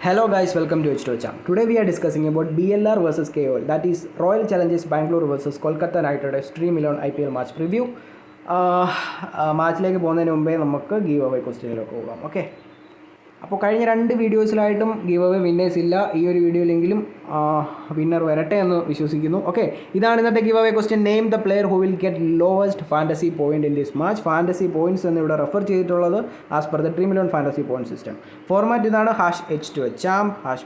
Hello guys, welcome to H2H. Today we are discussing about BLR versus KOL, that is Royal Challengers Bangalore versus Kolkata Knight Riders Dream11 IPL match preview. മാച്ചിലേക്ക് പോകുന്നതിന് മുമ്പേ നമുക്ക് give away ക്വസ്റ്റ്യനിലേക്ക് പോകാം. Okay, അപ്പോൾ കഴിഞ്ഞ രണ്ട് വീഡിയോസിലായിട്ടും give away winners ഇല്ല. ഈ ഒരു വീഡിയോയിലെങ്കിലും വിന്നർ വരട്ടെ എന്ന് വിശ്വസിക്കുന്നു. ഓക്കെ, ഇതാണ് ഇന്നത്തെ give away question. Name the player who will get lowest fantasy point in this match. Fantasy points എന്ന് ഇവിടെ റെഫർ ചെയ്തിട്ടുള്ളത് as per the Dream11 fantasy point system. Format ഇതാണ്: #H2H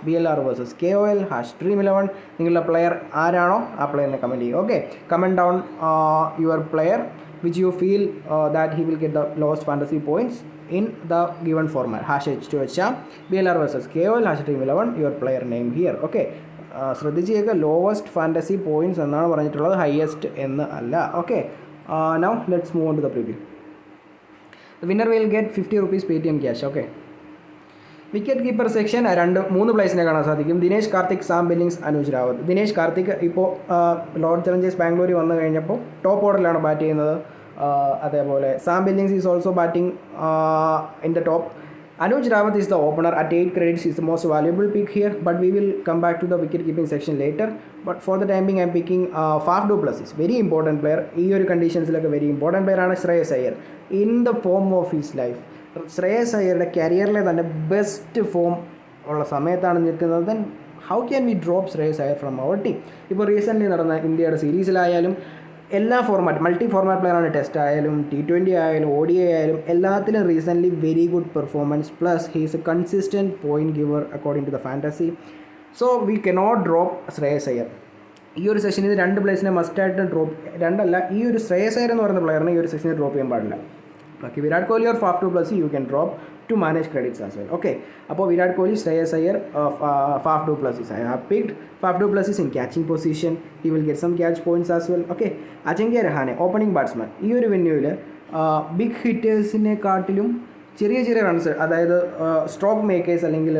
#BLR versus KOL #Dream11. നിങ്ങളുടെ player ആരാണോ ആ പ്ലെയറിനെ comment ചെയ്യുക. Okay, comment down your player which you feel that he will get the lowest fantasy points in the given format. #H2H BLR versus KOL #Dream11 your player name here. Okay, ശ്രദ്ധിച്ചേക്കുക, lowest fantasy points എന്നാണ് പറഞ്ഞിട്ടുള്ളത്, highest എന്ന് അല്ല. Okay, now let's move on to the preview. The winner will get 50 rupees Paytm cash. Okay, wicket keeper section മൂന്ന് പ്ലേസിനെ കാണാൻ സാധിക്കും: Dinesh Karthik, Sam Billings, Anuj Rawat. Dinesh Karthik ഇപ്പോൾ royal Challengers ബാംഗ്ലൂരിൽ വന്നു കഴിഞ്ഞപ്പോൾ ടോപ്പ് ഓർഡറിലാണ് ബാറ്റ് ചെയ്യുന്നത്. അതേപോലെ Sam Billings is also batting in the top. Anuj Rawat is the opener at 8 credits. Is the most valuable pick here, but we will come back to the wicket keeping section later. But for the time being, I am picking Faf du Plessis, very important player. ഈ ഒരു കണ്ടീഷൻസിലൊക്കെ very important player ആണ് Shreyas Iyer. In the form of his life, Shreyas അയ്യരുടെ കരിയറിലെ തന്നെ best form ഉള്ള സമയത്താണ് നിൽക്കുന്നത്. Then how can we drop Shreyas Iyer from our team? ഇപ്പോൾ റീസെൻ്റ്ലി നടന്ന ഇന്ത്യയുടെ സീരീസിലായാലും എല്ലാ ഫോർമാറ്റ്, മൾട്ടി ഫോർമാറ്റ് പ്ലെയറാണ്. ടെസ്റ്റ് ആയാലും T20 ആയാലും ODI ആയാലും എല്ലാത്തിലും recently very good performance. Plus he is a consistent point giver according to the fantasy. So we cannot drop Shreyas Iyer. ഈ ഒരു സെഷനിൽ രണ്ട് പ്ലേസിനെ മസ്റ്റായിട്ട് ഡ്രോപ്പ്, രണ്ടല്ല, ഈ ഒരു ശ്രേയസ് അയ്യർ എന്ന് പറയുന്ന പ്ലെയറിനെ ഈ ഒരു സെഷനിൽ ഡ്രോപ്പ് ചെയ്യാൻ പാടില്ല. ബാക്കി Virat Kohli or Faf du Plessis you can drop to manage credits as well. Okay, അപ്പോൾ Virat Kohli, Shreyas Iyer, Faf du Plessis. I have picked Faf du Plessis in catching position. He will get some catch points as well. Okay, Ajinkya Rahane opening batsman. ഈ ഒരു വെന്യൂവിൽ big ഹിറ്റേഴ്സിനെക്കാട്ടിലും ചെറിയ ചെറിയ runs, അതായത് stroke makers അല്ലെങ്കിൽ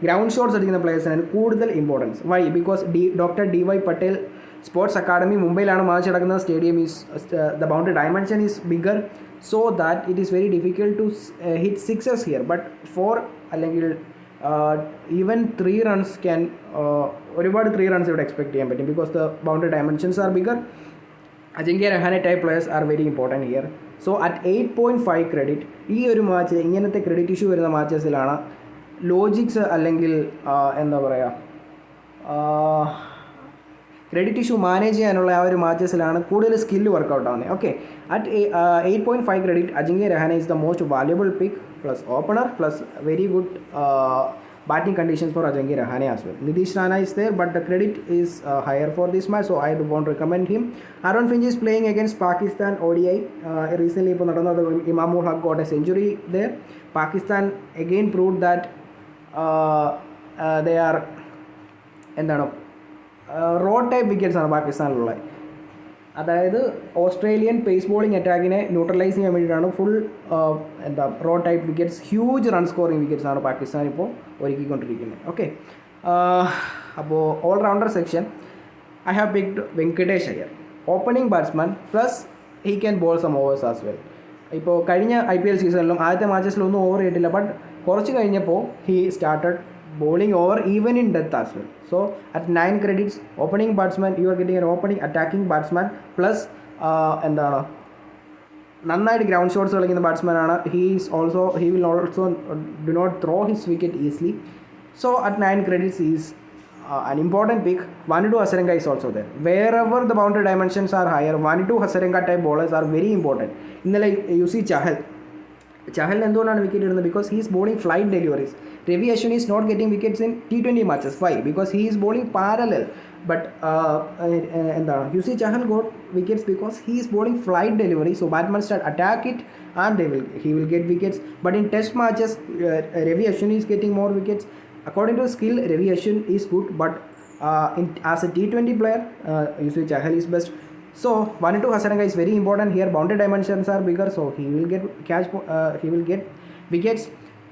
ground shots അടിക്കുന്ന പ്ലേയേഴ്സിനാണ് കൂടുതൽ importance. Why? Because doctor DY Patel sports academy മുംബൈയിലാണ് മാച്ച് നടക്കുന്നത്. Stadium is the boundary dimension is bigger, so that it is very difficult to hit sixes here. But 4 അല്ലെങ്കിൽ even 3 runs can ഒരുപാട് 3 runs ഇവിടെ expect ചെയ്യാൻ പറ്റും, because the boundary dimensions are bigger. Ajinkya Rahane type players are very important here. So at 8.5 credit, ഈ ഒരു match ഇങ്ങനത്തെ credit issue വരുന്ന മാച്ചസിലാണ് Logix അല്ലെങ്കിൽ എന്താ പറയുക, ക്രെഡിറ്റ് ഇഷ്യൂ മാനേജ് ചെയ്യാനുള്ള ആ ഒരു മാച്ചസിലാണ് കൂടുതൽ സ്കില്ല് വർക്കൗട്ട് ആവുന്നത്. Okay, at 8.5 credit Ajinkya Rahane is the most valuable pick, plus opener, plus very good batting conditions for Ajinkya Rahane as well. Nitish Rana is there, but the credit is higher for this match, so I won't recommend him. Aaron Finch is playing against Pakistan ODI. Recently, Imamul Haq got a century there. Pakistan again proved that they are എന്താണ് road type wickets ആണ് പാകിസ്ഥാനിലുള്ളത്. അതായത് Australian pace bowling അറ്റാക്കിനെ neutralise ചെയ്യാൻ വേണ്ടിയിട്ടാണ് full road type wickets, huge run scoring wickets ആണ് പാകിസ്ഥാൻ ഇപ്പോൾ ഒരുക്കിക്കൊണ്ടിരിക്കുന്നത്. ഓക്കെ, അപ്പോൾ allrounder section I have picked Venkatesh Iyer, opening batsman, plus he can bowl some overs as well. ഇപ്പോൾ കഴിഞ്ഞ IPL സീസണിലും ആദ്യത്തെ മാച്ചസിലൊന്നും ഓവർ ചെയ്തിട്ടില്ല, ബട്ട് കുറച്ച് കഴിഞ്ഞപ്പോൾ he started bowling over even in death as well. So at 9 credits, opening batsman, you are getting an opening attacking batsman, plus എന്താണ് നന്നായിട്ട് ground shots കളിക്കുന്ന ബാറ്റ്സ്മാൻ ആണ്. he will also do not throw his wicket easily. So at 9 credits he is an important pick. Vanudu Hasaranga is also there. Wherever the boundary dimensions are higher, Vanudu Hasaranga type bowlers are very important. ഇന്നലെ you see Chahal എന്തുകൊണ്ടാണ് wicket ഇടുന്നത്? Because he is bowling flight deliveries. Ravi Ashwin is not getting wickets in T20 matches. Why? Because he is bowling parallel. But എന്താണ് you see Chahal got wickets because he is bowling flight delivery. So batsman start attack it and he will get wickets. But in test matches, Ravi Ashwin is getting more wickets. According to skill, Ravi Ashwin is good, but as a T20 player, you see Chahal is best. So Vanudu Hasaranga is very important here. Boundary dimensions are bigger, so he will get wickets.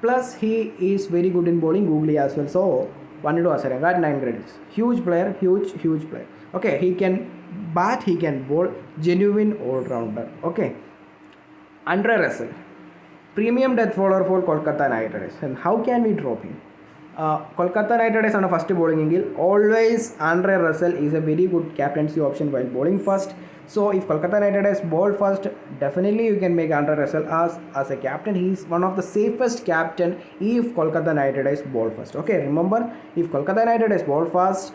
Plus he is very good in bowling googly as well. So Vanudu Hasaranga at 9 credits. Huge player, huge player. Okay, he can bat, he can bowl, genuine all-rounder. Okay, Andre Russell, premium death bowler for Kolkata Knight Riders. And how can we drop him? Kolkata Knight Riders ആണ് first bowling എങ്കിൽ always Andre Russell is a very good captaincy option while bowling first. So if Kolkata Knight Riders bowl first, definitely you can make Andre Russell as a captain. He is one of the safest captain if Kolkata Knight Riders bowl first. Okay, remember, if Kolkata Knight Riders bowl first,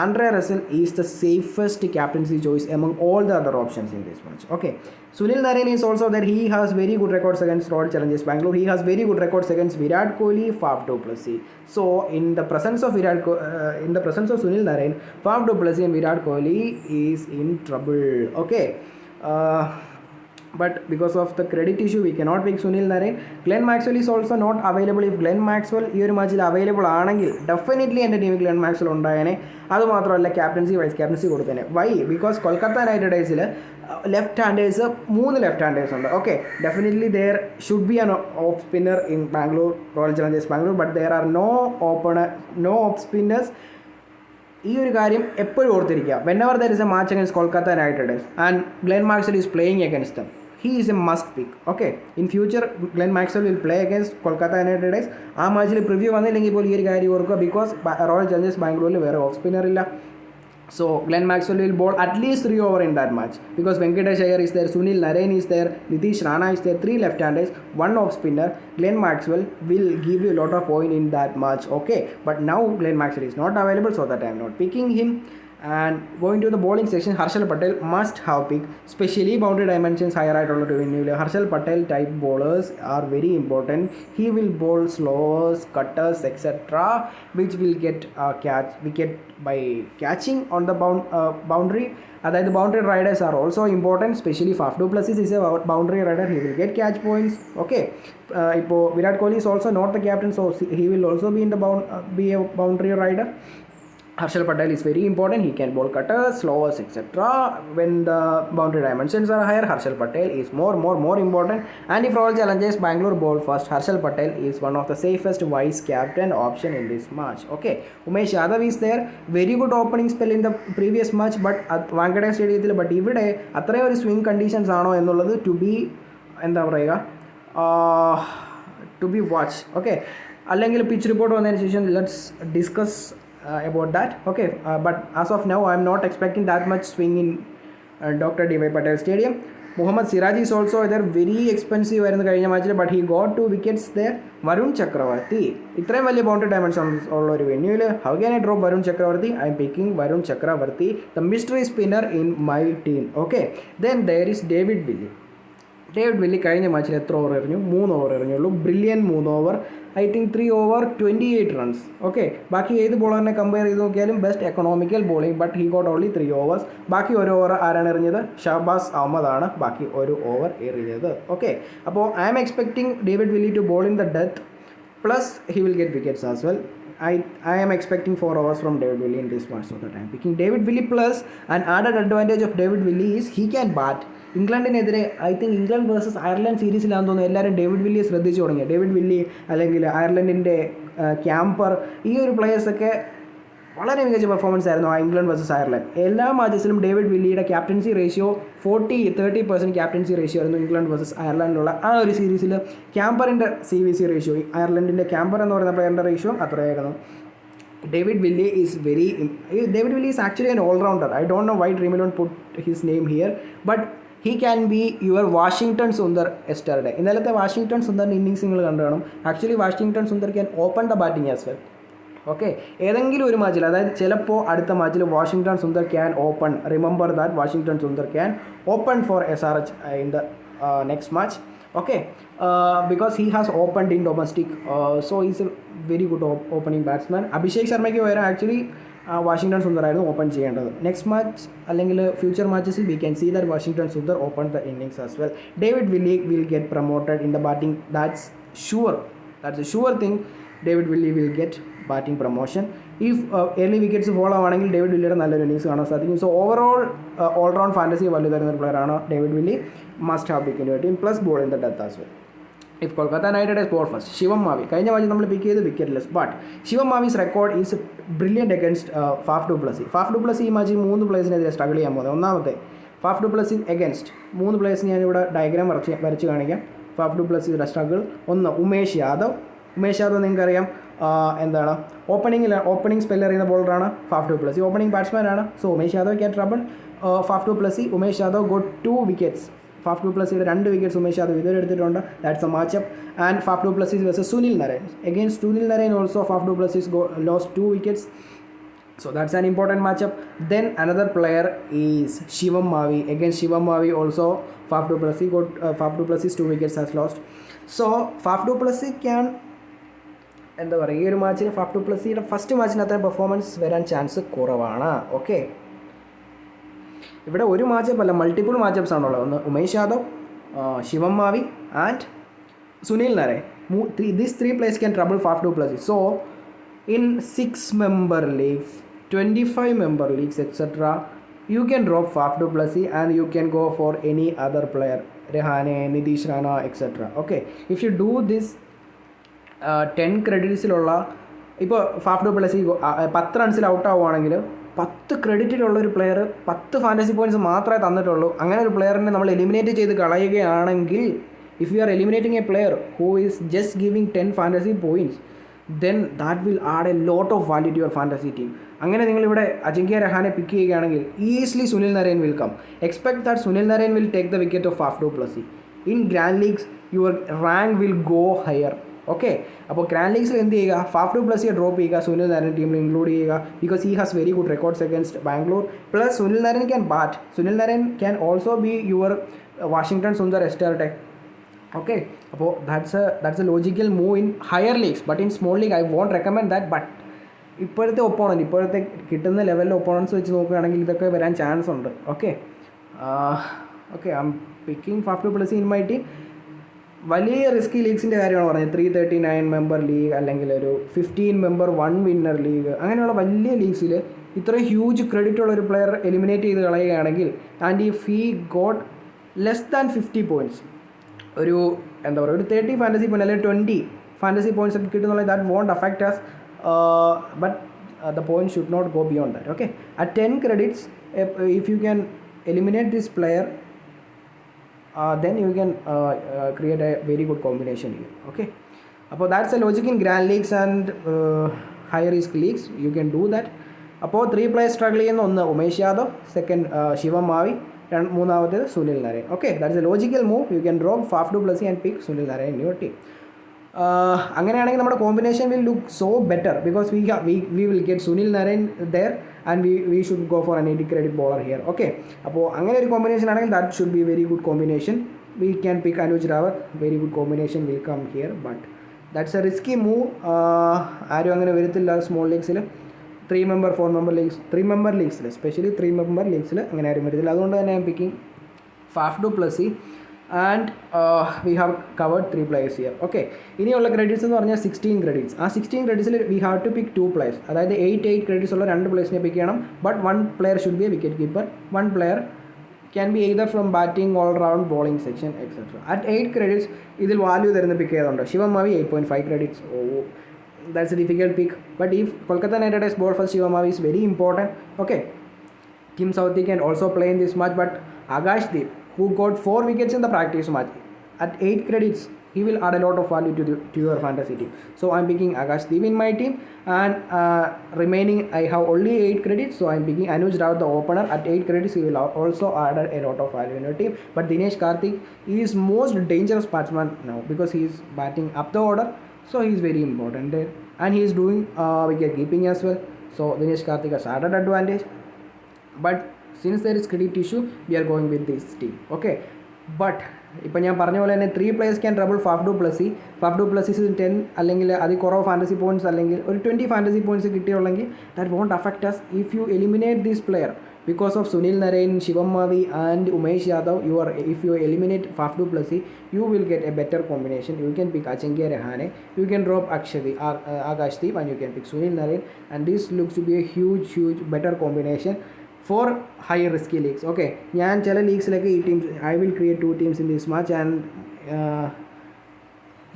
Andre Russell is the safest captaincy choice among all the other options in this match. Okay, Sunil Narine is also there. He has very good records against Royal Challengers Bangalore. He has very good records against Virat Kohli, Faf du Plessis. So in the presence of Sunil Narine, Faf du Plessis and Virat Kohli is in trouble. Okay. But because of the credit issue, we cannot pick Sunil Narine. Glenn Maxwell is also not available. If Glenn Maxwell ഈ ഒരു മാച്ചിൽ available ആണെങ്കിൽ definitely എൻ്റെ ടീമിൽ Glenn Maxwell ഉണ്ടായേനെ. അതുമാത്രമല്ല captaincy vice captaincy കൊടുത്തേനെ. Why? Because Kolkata Knight റൈഡേഴ്സിൽ ലെഫ്റ്റ് ഹാൻഡേഴ്സ് 3 ലെഫ്റ്റ് ഹാൻഡേഴ്സ് ഉണ്ട്. Okay, definitely there should be an off spinner in Bangalore, Royal Challengers Bangalore, but there are no off spinners. ഈ ഒരു കാര്യം എപ്പോഴും ഓർത്തിരിക്കുക. Whenever there is a match against Kolkata Knight Riders and Glenn Maxwell is playing against them, he is a must pick. Okay, in future Glenn Maxwell will play against Kolkata Knight Riders. ആ മാച്ചിൽ preview വന്നില്ലെങ്കിൽ പോലും ഈ ഒരു കാര്യം ഓർക്കുക, because royal Challengers ബാംഗ്ലൂരിൽ വേറെ ഓഫ് സ്പിന്നർ ഇല്ല. So Glenn Maxwell will bowl at least 3 over in that match because Venkatesh Iyer is there, Sunil Narine is there, Nitish Rana is there, 3 left-handers, 1 off spinner. Glenn Maxwell will give you a lot of point in that match. Okay, but now Glenn Maxwell is not available, so that I am not picking him. And going to the bowling section, Harshal Patel must have pick, especially boundary dimensions higher ആയിട്ടുള്ള ഒരു വെന്യൂല്. Harshal Patel type bowlers are very important. He will bowl slowers, cutters, etc., which will get wicket by catching on the boundary. അതായത് boundary riders are also important, especially Faf du Plessis is a boundary rider. He will get catch points. Okay, ഇപ്പോൾ Virat Kohli is also not the captain, so he will also be in the be a boundary rider. Harshal Patel is very important. He can bowl cutters, slowers, etc. When the boundary dimensions are higher, Harshal Patel is more important. And if Royal Challengers Bangalore bowl first, Harshal Patel is one of the safest vice captain option in this match. Okay, Umesh Yadav is there. Very good opening spell in the previous match, but Wankhede Stadium. But ഇവിടെ അത്രയും ഒരു swing conditions ആണോ എന്നുള്ളത് to be എന്താ പറയുക, to be watched. Okay, അല്ലെങ്കിൽ pitch report വന്നതിന് ശേഷം let's discuss about that. Okay, but as of now I am not expecting that much swing in Dr. D.Y. Patel Stadium. Mohammad Siraj is also there, very expensive ആയിരുന്നു കഴിഞ്ഞ മാച്ചിൽ, but he got 2 wickets there. Varun Chakravarthy ഇത്രയും വലിയ boundary dimensions ഉള്ള ഒരു വെന്യൂവിൽ how can I drop Varun Chakravarthy? I am picking Varun Chakravarthy, the mystery spinner in my team. Okay, then there is David Willey കഴിഞ്ഞ മാച്ചിൽ എത്ര ഓവർ എറിഞ്ഞു? 3 ഓവർ എറിഞ്ഞുള്ളൂ. Brilliant 3 over, I think 3 over 28 runs. Okay, ബാക്കി ഏത് ബോളറിനെ കമ്പയർ ചെയ്ത് നോക്കിയാലും best economical bowling, but he got only 3 overs. ബാക്കി 1 ഓവർ ആരാണ് എറിഞ്ഞത്? ഷഹബാസ് അഹമ്മദാണ് ബാക്കി 1 ഓവർ എറിഞ്ഞത്. ഓക്കെ, അപ്പോൾ I am expecting David Willey to bowl in the death, plus he will get wickets as well. I am expecting 4 overs from David Willey in this match, so that I am picking David Willey. Plus an added advantage of David Willey is he can bat. ഇംഗ്ലണ്ടിനെതിരെ I think England versus Ireland സീരീസിലാണെന്ന് തോന്നുന്നു എല്ലാവരും David വില്ലിയെ ശ്രദ്ധിച്ചു തുടങ്ങി. David Willy അല്ലെങ്കിൽ അയർലൻഡിൻ്റെ camper, ഈ ഒരു പ്ലേയേഴ്സൊക്കെ വളരെ മികച്ച പെർഫോമൻസ് ആയിരുന്നു ആ ഇംഗ്ലണ്ട് വേഴ്സസ് അയർലൻഡ്. എല്ലാ മാച്ചസിലും ഡേവിഡ് വില്ലിയുടെ ക്യാപ്റ്റൻസി റേഷ്യോ 40-30% ക്യാപ്റ്റൻസി റേഷ്യോ ആയിരുന്നു ഇംഗ്ലണ്ട് വേഴ്സസ് അയർലൻഡിലുള്ള ആ ഒരു സീരീസിൽ. ക്യാമ്പറിൻ്റെ CVC റേഷ്യോ, അയർലൻഡിൻ്റെ ക്യാമ്പർ എന്ന് പറയുന്ന പ്ലെയറിൻ്റെ റേഷ്യോ അത്രയായിരുന്നു. David Willey is actually an all-rounder. I don't know why Dream11 put his name here, but he can be your Washington Sundar yesterday. ഇന്നലത്തെ വാഷിംഗ്ടൺ സുന്ദറിൻ്റെ ഇന്നിങ്സ് നിങ്ങൾ കണ്ടു കാണും. Actually Washington Sundar can open the batting as well. Okay, ഏതെങ്കിലും ഒരു മാച്ചിൽ, അതായത് ചിലപ്പോൾ അടുത്ത മാച്ചിൽ Washington Sundar can open. Remember that Washington Sundar can open four SRH in the next match. Okay, because he has opened in domestic, so he's a very good opening batsman. Abhishek ശർമ്മയ്ക്ക് പകരം actually Washington Sundar ആയിരുന്നു ഓപ്പൺ ചെയ്യേണ്ടത്. നെക്സ്റ്റ് മാച്ച് അല്ലെങ്കിൽ future മാച്ചസിൽ we can see that Washington Sundar open the innings as well. David Willey will get promoted in the batting. That's a sure thing. David Willey will get batting promotion. If early wickets follow ആണെങ്കിൽ David വില്ലിയുടെ നല്ലൊരു innings കാണാൻ സാധിക്കും. So overall allround fantasy value തരുന്ന ഒരു പ്ലെയറാണ് David Willey. Must have pick in your team, plus bowl in the death as well. If Kolkata Knight Riders bowl first, Shivam Mavi കഴിഞ്ഞ match നമ്മൾ pick ചെയ്ത് wicketless, but Shivam Mavi's record is brilliant against Faf du Plessis. ഈ മാച്ചിൽ 3 പ്ലേയേഴ്സിനെതിരെ struggle ചെയ്യാൻ പോകുന്നത്. ഒന്നാമത്തെ Faf du പ്ലസി അഗൻസ്റ്റ് 3 പ്ലേയേഴ്സ് ഞാനിവിടെ ഡയഗ്രാം വരച്ച് കാണിക്കാം. ഫാഫ് ഡു പ്ലസിയുടെ സ്ട്രഗിൾ. ഒന്ന് ഉമേഷ് യാദവ് നിങ്ങൾക്കറിയാം എന്താണ് ഓപ്പണിംഗ് സ്പെല്ലർ ചെയ്യുന്ന ബോളറാണ് Faf du Plessis. Opening ബാറ്റ്സ്മാനാണ്. So Umesh Yadav can trouble Faf du Plessis. Umesh Yadav got 2 wickets. Faf du പ്ലസിയുടെ 2 wickets ഉമേഷ് യാദവ് ഇതുവരെ എടുത്തിട്ടുണ്ട്. That's a matchup. And Faf du Plessis versus Sunil Narine. Against Sunil Narine also Faf du Plessis lost 2 wickets. So that's an important matchup. Then another player is Shivam Mavi. Against Shivam Mavi also Faf du Plessis got Faf du Plessis 2 wickets has lost. So Faf du Plessis can എന്താ പറയുക, ഈ ഒരു മാച്ചിന് Faf du പ്ലസിയുടെ first മാച്ചിന് അത്ര performance വരാൻ chance കുറവാണ്. Okay, ഇവിടെ ഒരു matchup അല്ല, മൾട്ടിപ്പിൾ മാച്ചപ്സ് ആണുള്ളത്. ഒന്ന് Umesh Yadav, Shivam Mavi and Sunil Narine. These 3 players can trouble Faf du Plessis. So in 6-member leagues, 25-member leagues, etc., you can drop Faf du Plessis and you can go for any other player, Rehane, Nitish Rana, etc. Okay, if you do this 10 ക്രെഡിറ്റ്സിലുള്ള, ഇപ്പോൾ Faf du Plessis 10 റൺസിൽ out ആവുകയാണെങ്കിൽ 10 ക്രെഡിറ്റിലുള്ളൊരു player 10 fantasy points മാത്രമേ തന്നിട്ടുള്ളൂ. അങ്ങനെ ഒരു പ്ലെയറിനെ നമ്മൾ eliminate ചെയ്ത് കളയുകയാണെങ്കിൽ, if you are eliminating a player who is just giving 10 fantasy points, then that will add a lot of value to your fantasy team. അങ്ങനെ നിങ്ങളിവിടെ Ajinkya Rahane pick ചെയ്യുകയാണെങ്കിൽ easily Sunil Narine will come. Expect that Sunil Narine will take the wicket of Faf du Plessis. In grand leagues your rank will go higher. Okay, അപ്പോൾ grand ലീഗ്സിൽ എന്ത് ചെയ്യുക, Faf du പ്ലസിയെ drop ചെയ്യുക, Sunil Narine ടീമിൽ include ചെയ്യുക. Because he has very good records against Bangalore. Plus Sunil Narine can bat. Sunil Narine can also be your Washington Sundar yesterday. Okay, അപ്പോൾ that's a logical move in higher leagues. But in small league I won't recommend that. But ഇപ്പോഴത്തെ കിട്ടുന്ന ലെവലിലെ opponents വെച്ച് നോക്കുകയാണെങ്കിൽ ഇതൊക്കെ വരാൻ chance ഉണ്ട്. Okay, I M picking Faf du Plessis in my team. വലിയ risky ലീഗ്സിൻ്റെ കാര്യമാണ് പറഞ്ഞത്. 339-member ലീഗ് അല്ലെങ്കിൽ ഒരു 15-member 1 winner ലീഗ്, അങ്ങനെയുള്ള വലിയ ലീഗ്സിൽ ഇത്രയും ഹ്യൂജ് ക്രെഡിറ്റ് ഉള്ളൊരു പ്ലെയർ എലിമിനേറ്റ് ചെയ്ത് കളയുകയാണെങ്കിൽ, and if he got less than 50 points, ഒരു എന്താ പറയുക, ഒരു 30 ഫാൻറ്റസി പോയിൻറ്റ് അല്ലെങ്കിൽ 20 ഫാൻറ്റസി പോയിൻറ്റ്സ് ഒക്കെ കിട്ടുന്നുള്ളത്, that won't affect us, but the point should not go beyond that. Okay, at 10 credits, if you can eliminate this player, then you can create a very good combination here. Okay, അപ്പോൾ that's a logic in grand leagues and high risk leagues. You can do that. അപ്പോൾ 3 players struggle ചെയ്യുന്ന, ഒന്ന് Umesh Yadav, second Shivam Mavi, മൂന്നാമത്തേത് Sunil Narine. Okay, that's a logical move. You can drop Faf du Plessis and pick Sunil Narine in your team. അങ്ങനെയാണെങ്കിൽ നമ്മുടെ combination will look so better because we will get Sunil Narine there and we should go for an 80 credit bowler here. Okay, അപ്പോൾ അങ്ങനെ ഒരു combination ആണെങ്കിൽ that should be very good combination. We can pick Anuj Rawat, very good combination will come here. But that's a risky move. ആരും അങ്ങനെ വരത്തില്ല small ലീഗ്സിൽ. 3-member 4-member leagues, 3-member ലീഗ്സിൽ, especially 3-member ലീഗ്സിൽ അങ്ങനെ ആരും വരത്തില്ല. അതുകൊണ്ട് തന്നെ I'm picking Faf du Plessis and we have covered 3 players here. Okay, ഇനിയുള്ള ക്രെഡിറ്റ്സ് എന്ന് പറഞ്ഞാൽ 16 credits. ആ 16 creditsൽ we have to pick 2 players. അതായത് 8 credits ഉള്ള 2 players പിക്ക് ചെയ്യണം. But 1 player should be A wicket keeper. 1 player can be either from batting, all round, bowling section, etcetera. At 8 credits ഇതിൽ value തരുന്ന പിക്ക് ചെയ്തുണ്ട്. ശിവം മാവി 8.5 credits. Oh, that's a difficult pick. But if Kolkata Knight Riders ball for Shivam Mavi is very important. Okay, Kim Southee can also play in this match, but Agashdeep, who got 4 wickets in the practice match, at 8 credits, he will add a lot of value to your fantasy team. So I'm picking Agashdeep in my team, and remaining I have only 8 credits, so I'm picking Anuj Rawat, the opener. At 8 credits, he will also add a lot of value in your team. But Dinesh Karthik is most dangerous batsman now because he is batting up the order. So he is very important there, and he is doing wicket keeping as well. So Dinesh Karthik has added advantage. But since there is credit issue, we are going with this team. Okay, but ഇപ്പോൾ ഞാൻ പറഞ്ഞ പോലെ തന്നെ 3 players can trouble Faf du Plessis. Faf du Plessis 10 അല്ലെങ്കിൽ അതിൽ കുറവ് fantasy points അല്ലെങ്കിൽ ഒരു 20 ഫാൻറ്റസി പോയിൻറ്റ്സ് കിട്ടിയുള്ളെങ്കിൽ that won't affect us if you eliminate this player. Because of Sunil Narain, Shivam Mavi and Umesh Yadav, if you eliminate Faf du Plessis, you will get a better combination. You can pick Ajinkya Rahane, you can drop Agashdeep, and you can pick Sunil Narain, and this looks to be a huge better combination for high risky leagues. Okay, ഞാൻ ചില ലീഗ്സിലൊക്കെ ഈ teams, I will create 2 teams in this match, and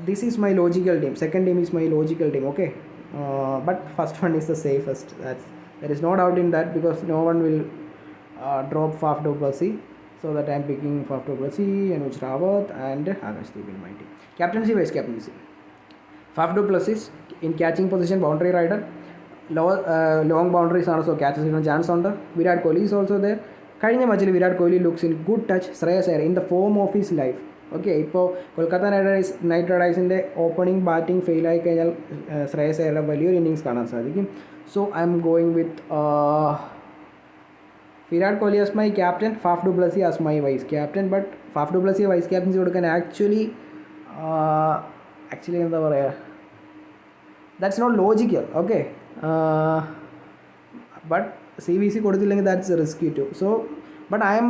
this is my logical team. Second team is my logical team. Okay, but first one is the safest. There is no doubt in that because no one will drop Faf du Plessis. So that I am picking Faf du Plessis, Anuj Rawat and Agashdeep in my team. Captaincy, vice captaincy. Faf du Plessis in catching position, boundary rider. Long boundaries ആണ്, so catches കിട്ടാൻ chance ഉണ്ട്. Virat Kohli is also there. കഴിഞ്ഞ മാച്ചിൽ Virat Kohli looks in good touch Shreyas Iyer in the form of his life. Okay, ഇപ്പോൾ Kolkata Knight റൈഡേഴ്സിൻ്റെ opening batting ഫെയിലായി കഴിഞ്ഞാൽ ശ്രേയസ് അയ്യരുടെ വലിയൊരു ഇന്നിങ്സ് കാണാൻ സാധിക്കും. So I'm going with Virat Kohli as my captain, Faf du Plessis as my vice captain. But Faf du Plessis vice captaincy കൊടുക്കാൻ actually എന്താ പറയുക, that's not logical. Okay, but CVC കൊടുത്തില്ലെങ്കിൽ that's risky too. So but I'm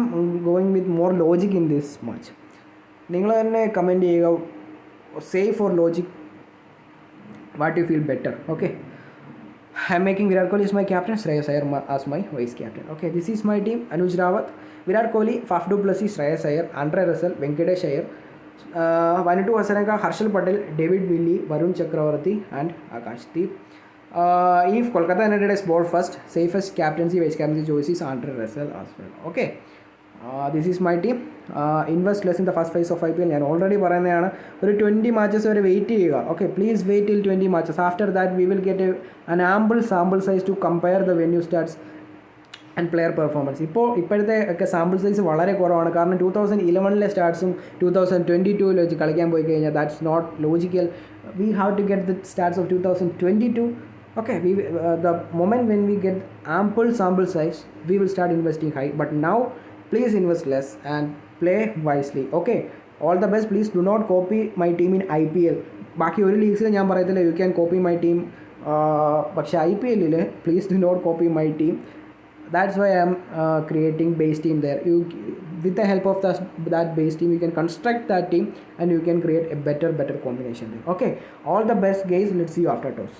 going with more logic in this match. നിങ്ങൾ തന്നെ comment ചെയ്യുക, safe or logic, what you feel better. Okay, I am making Virat Kohli as my captain, Shreyas Iyer as my vice captain. Okay, this is my team. Anuj Rawat, Virat Kohli, Faf du Plessis, Shreyas Iyer, Andre Russell, Venkatesh Iyer, Vanuatu Asarenka, Harshal Patil, David Willey, Varun Chakravarti and Akash Deep. If Kolkata Knight Riders ball first, safest captaincy, vice captaincy choice is Andre Russell as well. Okay, this is my team. Invest less in the first phase of IPL. ഞാൻ already പറയുന്നതാണ്, ഒരു 20 matches വരെ wait ചെയ്യുക. Okay, please wait till 20 matches. After that we will get an ample sample size to compare the venue stats and player performance. ഇപ്പോഴത്തെ ഒക്കെ sample size വളരെ കുറവാണ്. കാരണം 2011 സ്റ്റാർട്സും 2022 വെച്ച് കളിക്കാൻ പോയി കഴിഞ്ഞാൽ that's not logical. We have to get the starts of 2022. Okay, the moment when we get ample sample size, we will start investing high. But now, please invest less and play wisely. Okay, all the best. Please do not copy my team in IPL. ബാക്കി ഒരു ലീഗ്സിൽ ഞാൻ പറയത്തില്ല you can copy my team, പക്ഷേ IPL please do not copy my team. That's why I am creating base team there. With the help of that base team, you can construct that team and you can create a better combination there. Okay, all the best guys. Let's see you after toss.